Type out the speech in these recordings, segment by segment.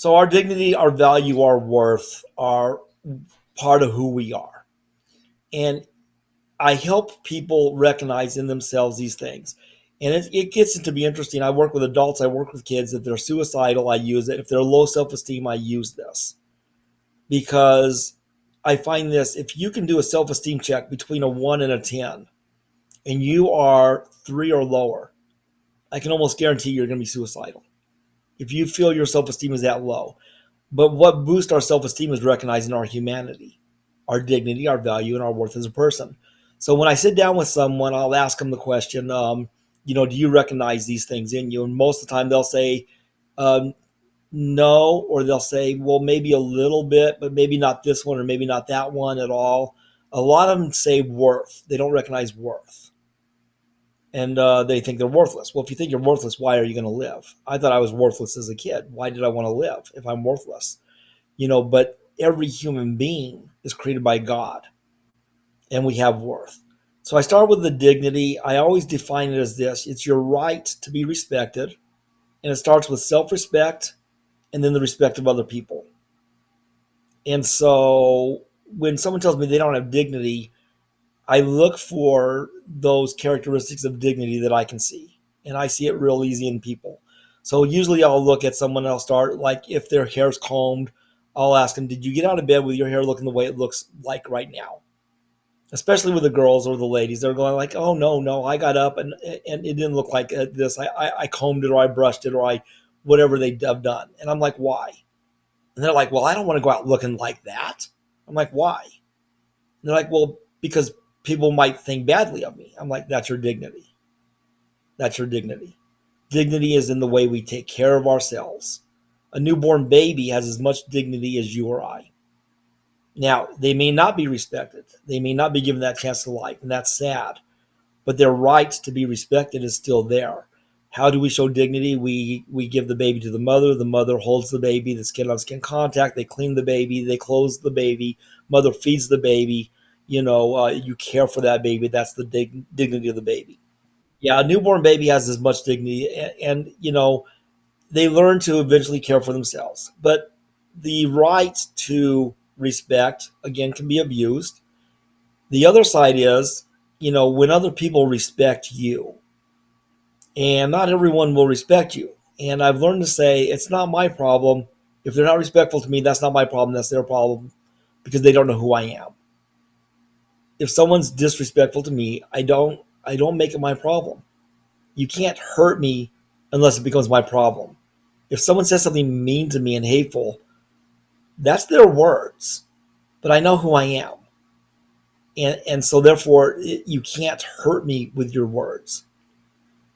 So our dignity, our value, our worth are part of who we are. And I help people recognize in themselves these things. And it gets to be interesting. I work with adults, I work with kids. If they're suicidal, I use it. If they're low self esteem, I use this because I find this if you can do a self esteem check between a 1 and a 10, and you are 3 or lower, I can almost guarantee you're going to be suicidal if you feel your self esteem is that low. But what boosts our self esteem is recognizing our humanity, our dignity, our value, and our worth as a person. So when I sit down with someone, I'll ask them the question, do you recognize these things in you? And most of the time they'll say um, no, or they'll say, well, maybe a little bit, but maybe not this one, or maybe not that one at all. A lot of them say worth. They don't recognize worth. And they think they're worthless. Well, if you think you're worthless, why are you going to live? I thought I was worthless as a kid. Why did I want to live if I'm worthless? But every human being is created by God and we have worth. So I start with the dignity. I always define it as this: it's your right to be respected. And it starts with self respect and then the respect of other people. And so when someone tells me they don't have dignity, I look for those characteristics of dignity that I can see. And I see it real easy in people. So usually I'll look at someone, I'll start, like if their hair's combed, I'll ask them, did you get out of bed with your hair looking the way it looks like right now? Especially with the girls or the ladies, they're going like, oh, no, I got up and it didn't look like this. I combed it, or I brushed it, or I whatever they have done. And I'm like, why? And they're like, well, I don't want to go out looking like that. I'm like, why? And they're like, well, because people might think badly of me. I'm like, that's your dignity. That's your dignity. Dignity is in the way we take care of ourselves. A newborn baby has as much dignity as you or I. Now, they may not be respected. They may not be given that chance to life, and that's sad. But their right to be respected is still there. How do we show dignity? We give the baby to the mother. The mother holds the baby, the skin on skin contact. They clean the baby. They clothe the baby. Mother feeds the baby. You care for that baby. That's the dignity of the baby. Yeah, a newborn baby has as much dignity, and they learn to eventually care for themselves. But the right to respect, again, can be abused. The other side is, when other people respect you, and not everyone will respect you. And I've learned to say, it's not my problem. If they're not respectful to me, that's not my problem. That's their problem because they don't know who I am. If someone's disrespectful to me, I don't make it my problem. You can't hurt me unless it becomes my problem. If someone says something mean to me and hateful, that's their words, but I know who I am. And so therefore you can't hurt me with your words.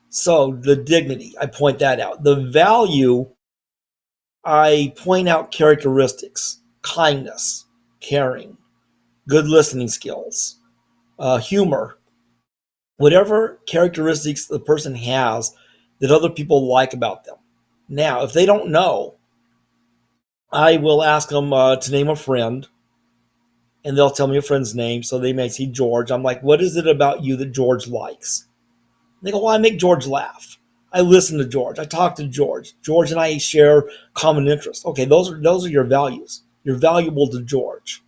So the dignity, I point that out. The value, I point out characteristics: kindness, caring, good listening skills, humor, whatever characteristics the person has that other people like about them. Now, if they don't know, I will ask them to name a friend, and they'll tell me a friend's name. So they may see George. I'm like, what is it about you that George likes? And they go, well, I make George laugh. I listen to George. I talk to George. George and I share common interests. Okay, those are your values. You're valuable to George.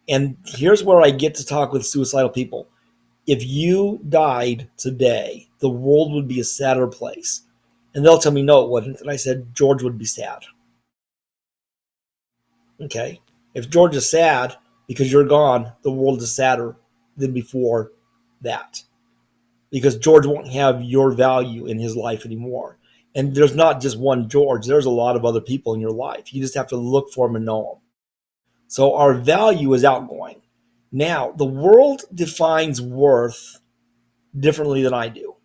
And here's where I get to talk with suicidal people. If you died today, the world would be a sadder place. And they'll tell me, no, it wouldn't. And I said, George would be sad. Okay. If George is sad because you're gone, the world is sadder than before that. Because George won't have your value in his life anymore. And there's not just one George. There's a lot of other people in your life. You just have to look for them and know them. So our value is outgoing. Now, the world defines worth differently than I do.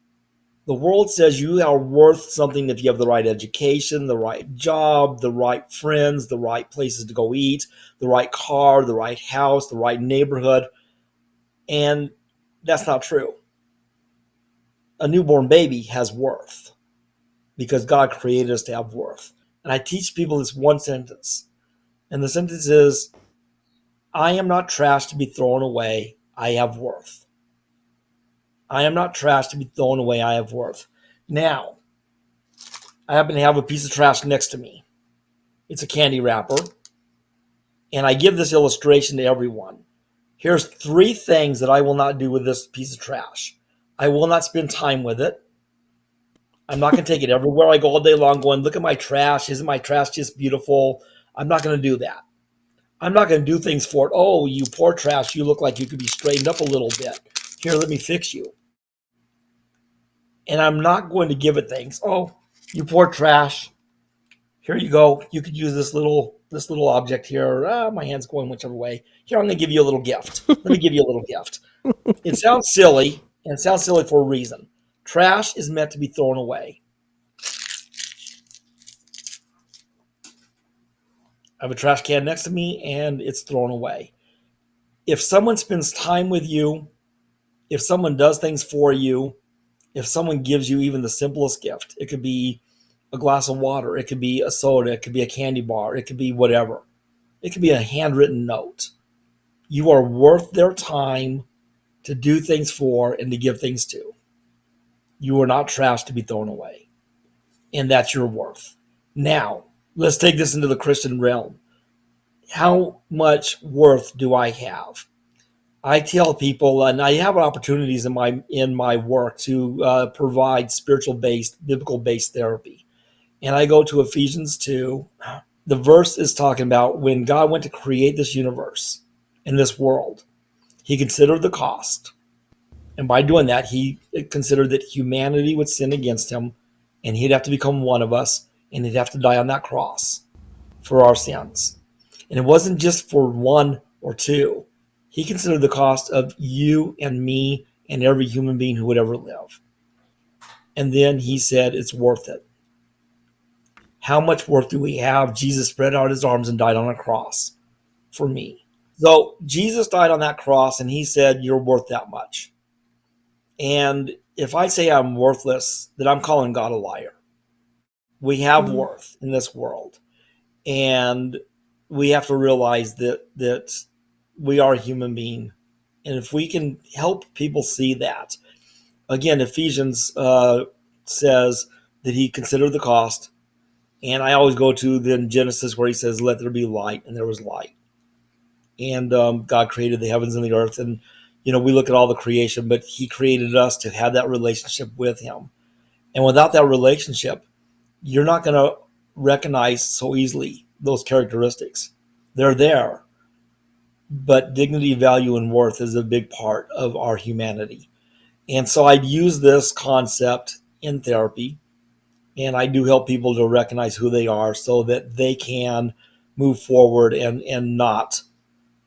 The world says you are worth something if you have the right education, the right job, the right friends, the right places to go eat, the right car, the right house, the right neighborhood. And that's not true. A newborn baby has worth because God created us to have worth. And I teach people this one sentence. And the sentence is, I am not trash to be thrown away. I have worth. I am not trash to be thrown away. I have worth. Now, I happen to have a piece of trash next to me. It's a candy wrapper. And I give this illustration to everyone. Here's 3 things that I will not do with this piece of trash. I will not spend time with it. I'm not going to take it everywhere I go all day long going, look at my trash. Isn't my trash just beautiful? I'm not going to do that. I'm not going to do things for it. Oh, you poor trash. You look like you could be straightened up a little bit. Here, let me fix you. And I'm not going to give it things. Oh, you poor trash. Here you go. You could use this little object here. My hand's going whichever way. Here, I'm going to give you a little gift. Let me give you a little gift. It sounds silly, and it sounds silly for a reason. Trash is meant to be thrown away. I have a trash can next to me, and it's thrown away. If someone spends time with you, if someone does things for you, if someone gives you even the simplest gift, it could be a glass of water, it could be a soda, it could be a candy bar, it could be whatever. It could be a handwritten note. You are worth their time to do things for and to give things to. You are not trash to be thrown away. And that's your worth. Now, let's take this into the Christian realm. How much worth do I have? I tell people, and I have opportunities in my work to provide spiritual based, biblical based therapy. And I go to Ephesians 2. The verse is talking about when God went to create this universe and this world, he considered the cost. And by doing that, he considered that humanity would sin against him and he'd have to become one of us and he'd have to die on that cross for our sins. And it wasn't just for 1 or 2. He considered the cost of you and me and every human being who would ever live. And then he said, it's worth it. How much worth do we have? Jesus spread out his arms and died on a cross for me. So Jesus died on that cross and he said, you're worth that much. And if I say I'm worthless, then I'm calling God a liar. We have worth in this world. And we have to realize that we are a human being. And if we can help people see that, again, Ephesians says that he considered the cost. And I always go to then Genesis where he says, let there be light, and there was light. And God created the heavens and the earth. And, we look at all the creation, but he created us to have that relationship with him. And without that relationship, you're not going to recognize so easily those characteristics. They're there. But dignity, value, and worth is a big part of our humanity. And so I'd use this concept in therapy. And I do help people to recognize who they are so that they can move forward and not,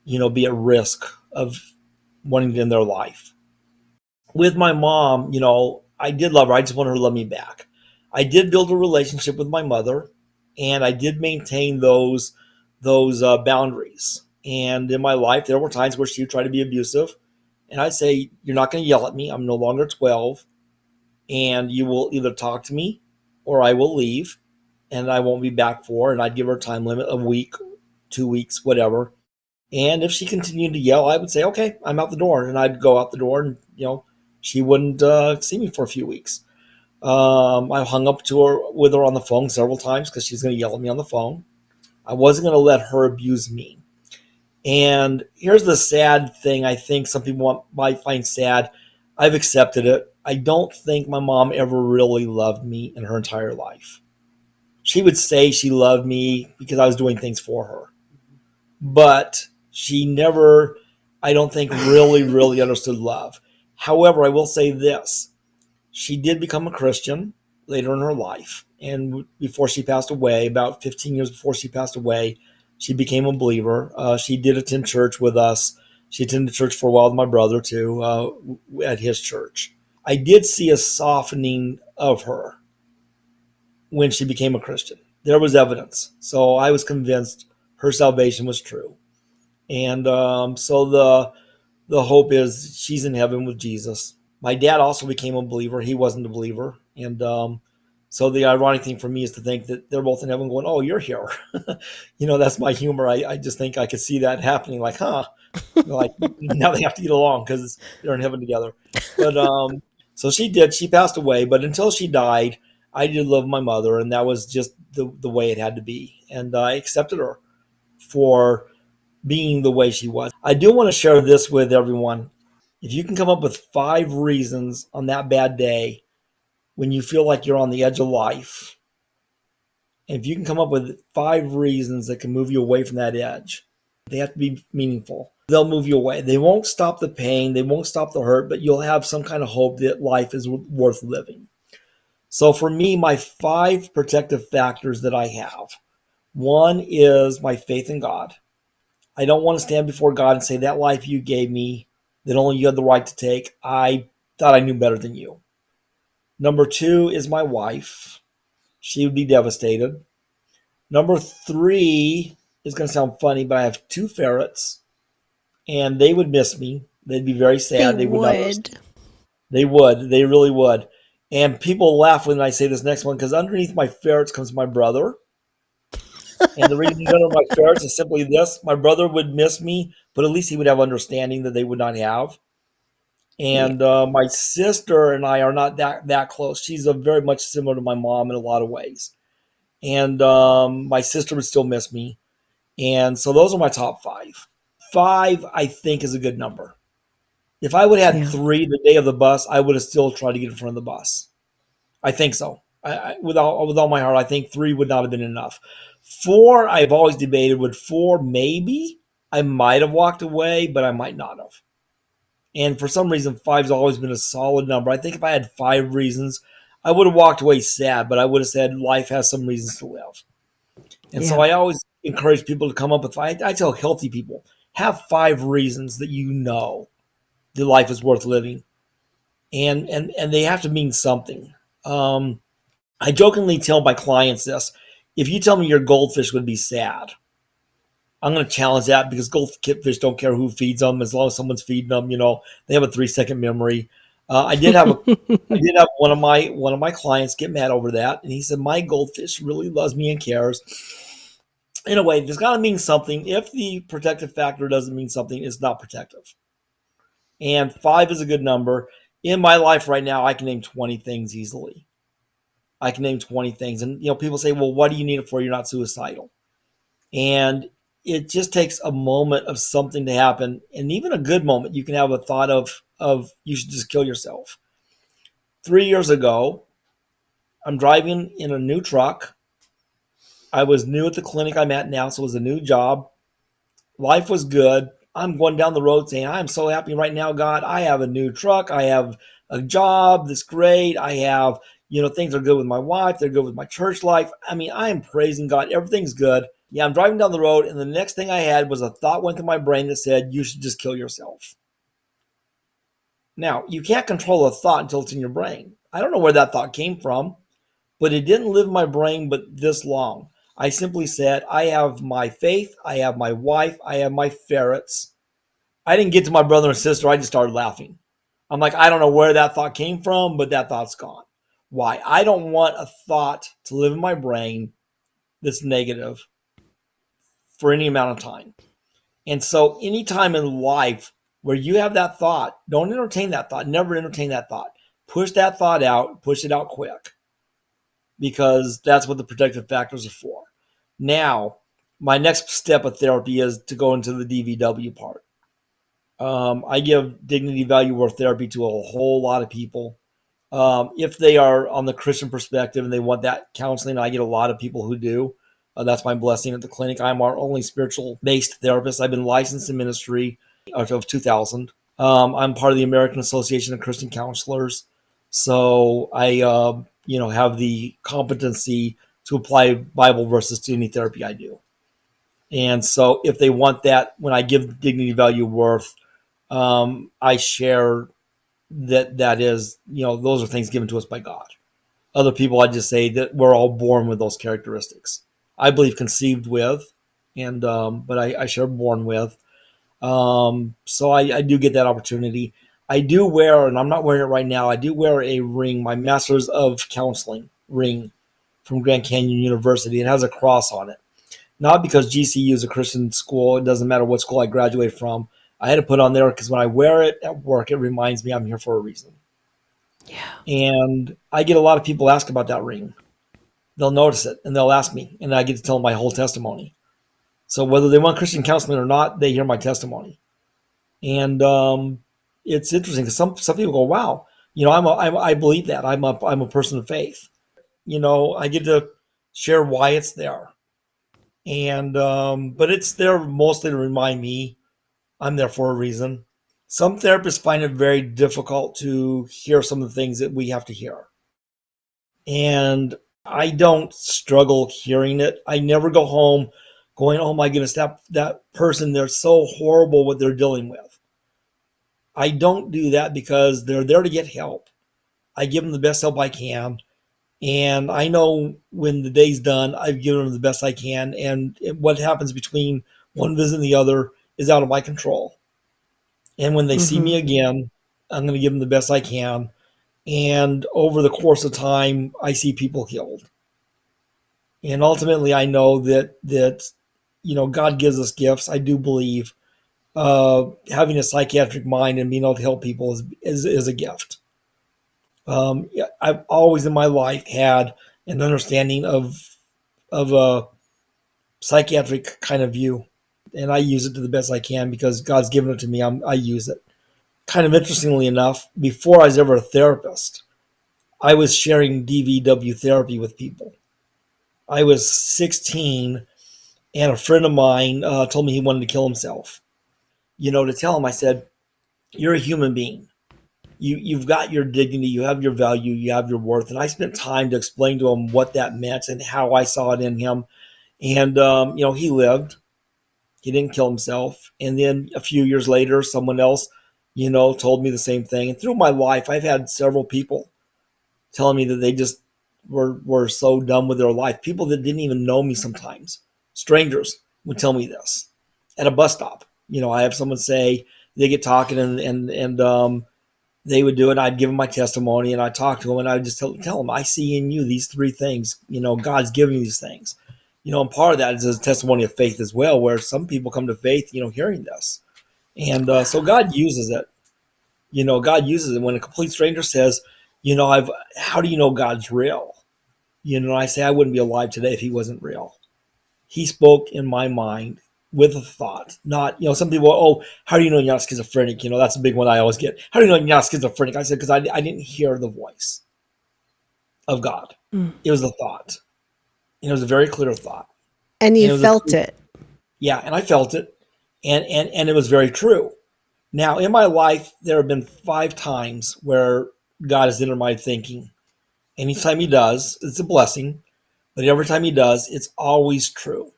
be at risk of wanting to end their life. With my mom, I did love her. I just wanted her to love me back. I did build a relationship with my mother, and I did maintain those boundaries. And in my life, there were times where she would try to be abusive. And I'd say, you're not going to yell at me. I'm no longer 12. And you will either talk to me or I will leave and I won't be back for. And I'd give her a time limit, a week, 2 weeks, whatever. And if she continued to yell, I would say, okay, I'm out the door. And I'd go out the door and, she wouldn't see me for a few weeks. I hung up with her on the phone several times because she's going to yell at me on the phone. I wasn't going to let her abuse me. And here's the sad thing I think some people might find sad. I've accepted it. I don't think my mom ever really loved me in her entire life. She would say she loved me because I was doing things for her. But she never, I don't think, really understood love. However, I will say this. She did become a Christian later in her life. And before she passed away, about 15 years before she passed away, she became a believer. She did attend church with us. She attended church for a while with my brother, too, at his church. I did see a softening of her when she became a Christian. There was evidence. So I was convinced her salvation was true. And so the hope is she's in heaven with Jesus. My dad also became a believer. He wasn't a believer. And so the ironic thing for me is to think that they're both in heaven going, oh, you're here. That's my humor. I just think I could see that happening. Like, like now they have to get along because they're in heaven together. But so she did. She passed away. But until she died, I did love my mother. And that was just the way it had to be. and I accepted her for being the way she was. I do want to share this with everyone. If you can come up with 5 reasons on that bad day when you feel like you're on the edge of life, and if you can come up with 5 reasons that can move you away from that edge, they have to be meaningful. They'll move you away. They won't stop the pain, they won't stop the hurt, but you'll have some kind of hope that life is worth living. So for me, my 5 protective factors that I have, one is my faith in God. I don't want to stand before God and say, that life you gave me, that only you had the right to take, I thought I knew better than you. Number 2 is my wife. She would be devastated. Number 3 is going to sound funny, but I have 2 ferrets, and they would miss me. They'd be very They sad. They would not understand. would. They would. They really would. And people laugh when I say this next one because underneath my ferrets comes my brother. And the reason he's under my ferrets is simply this: my brother would miss me, but at least he would have understanding that they would not have. Yeah. And my sister and I are not that close. She's very much similar to my mom in a lot of ways. And my sister would still miss me. And so those are my top 5. 5, I think, is a good number. If I would have had Yeah. 3 the day of the bus, I would have still tried to get in front of the bus. I think so. With all my heart, I think 3 would not have been enough. 4, I've always debated. Would 4 maybe? I might have walked away, but I might not have. And for some reason, 5's always been a solid number. I think if I had 5 reasons, I would have walked away sad, but I would have said life has some reasons to live. And so Yeah. I always encourage people to come up with 5. I tell healthy people, have 5 reasons that you know that life is worth living. And they have to mean something. I jokingly tell my clients this: if you tell me your goldfish would be sad, I'm going to challenge that because goldfish don't care who feeds them as long as someone's feeding them. They have a 3-second memory. I did have one of my clients get mad over that, and he said my goldfish really loves me and cares. In a way, there's got to mean something. If the protective factor doesn't mean something, it's not protective. And 5 is a good number. In my life right now, I can name 20 things easily. I can name 20 things. And people say, well, what do you need it for? You're not suicidal. And it just takes a moment of something to happen. And even a good moment, you can have a thought of you should just kill yourself. 3 years ago, I'm driving in a new truck. I was new at the clinic I'm at now, so it was a new job. Life was good. I'm going down the road saying, I'm so happy right now, God. I have a new truck. I have a job that's great. I have, things are good with my wife. They're good with my church life. I mean, I am praising God. Everything's good. Yeah, I'm driving down the road, and the next thing I had was a thought went through my brain that said, you should just kill yourself. Now, you can't control a thought until it's in your brain. I don't know where that thought came from, but it didn't live in my brain but this long. I simply said, I have my faith, I have my wife, I have my ferrets. I didn't get to my brother and sister. I just started laughing. I'm like, I don't know where that thought came from, but that thought's gone. Why? I don't want a thought to live in my brain that's negative for any amount of time. And so, any time in life where you have that thought, don't entertain that thought. Never entertain that thought. Push that thought out, push it out quick, because that's what the protective factors are for. Now, my next step of therapy is to go into the DVW part. I give dignity, value, worth therapy to a whole lot of people. If they are on the Christian perspective and they want that counseling, I get a lot of people who do. That's my blessing at the clinic. I'm our only spiritual based therapist. I've been licensed in ministry of 2000. I'm part of the American Association of Christian Counselors. So I, have the competency to apply Bible verses to any therapy I do. And so if they want that, when I give dignity, value, worth, I share that is, those are things given to us by God. Other people, I just say that we're all born with those characteristics. I believe conceived with, and but I share born with. So I do get that opportunity. I do wear, and I'm not wearing it right now, I do wear a ring, my Master's of Counseling ring from Grand Canyon University. It has a cross on it. Not because GCU is a Christian school. It doesn't matter what school I graduate from. I had to put on there because when I wear it at work, it reminds me I'm here for a reason. Yeah. And I get a lot of people ask about that ring. they'll notice it and they'll ask me, and I get to tell them my whole testimony. So whether they want Christian counseling or not, they hear my testimony. And it's interesting because some people go, "Wow, I believe that I'm a person of faith." I get to share why it's there, and but it's there mostly to remind me I'm there for a reason. Some therapists find it very difficult to hear some of the things that we have to hear, and I don't struggle hearing it. I never go home going, "Oh my goodness, that person, they're so horrible what they're dealing with." I don't do that because they're there to get help. I give them the best help I can. And I know when the day's done, I've given them the best I can. And what happens between one visit and the other is out of my control. And when they see Mm-hmm. me again, I'm going to give them the best I can. And over the course of time, I see people healed. And ultimately, I know that God gives us gifts. I do believe having a psychiatric mind and being able to help people is a gift. Yeah, I've always in my life had an understanding of a psychiatric kind of view, and I use it to the best I can because God's given it to me. I use it. Kind of interestingly enough, before I was ever a therapist, I was sharing DVW therapy with people. I was 16, and a friend of mine told me he wanted to kill himself. To tell him, I said, "You're a human being. You've got your dignity, you have your value, you have your worth." And I spent time to explain to him what that meant and how I saw it in him. And he lived. He didn't kill himself. And then a few years later, someone else, told me the same thing. And through my life, I've had several people telling me that they just were so done with their life. People that didn't even know me sometimes, strangers, would tell me this at a bus stop. I have someone say they get talking and they would do it. I'd give them my testimony and I'd talk to them and I'd just tell them, "I see in you these three things. God's giving you these things." And part of that is a testimony of faith as well, where some people come to faith, hearing this. And so God uses it. God uses it when a complete stranger says, how do you know God's real? I say, I wouldn't be alive today if he wasn't real. He spoke in my mind with a thought, not, some people, "Oh, how do you know you're not schizophrenic?" That's a big one I always get. "How do you know you're not schizophrenic?" I said, "Because I didn't hear the voice of God. Mm. It was a thought. And it was a very clear thought. And And you it was a felt true, it. yeah, and I felt it. And it was very true. Now, in my life, there have been 5 times where God has entered my thinking. Anytime he does, it's a blessing. But every time he does, it's always true.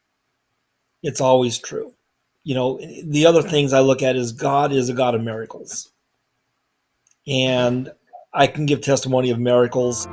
It's always true. The other things I look at is God is a God of miracles. And I can give testimony of miracles.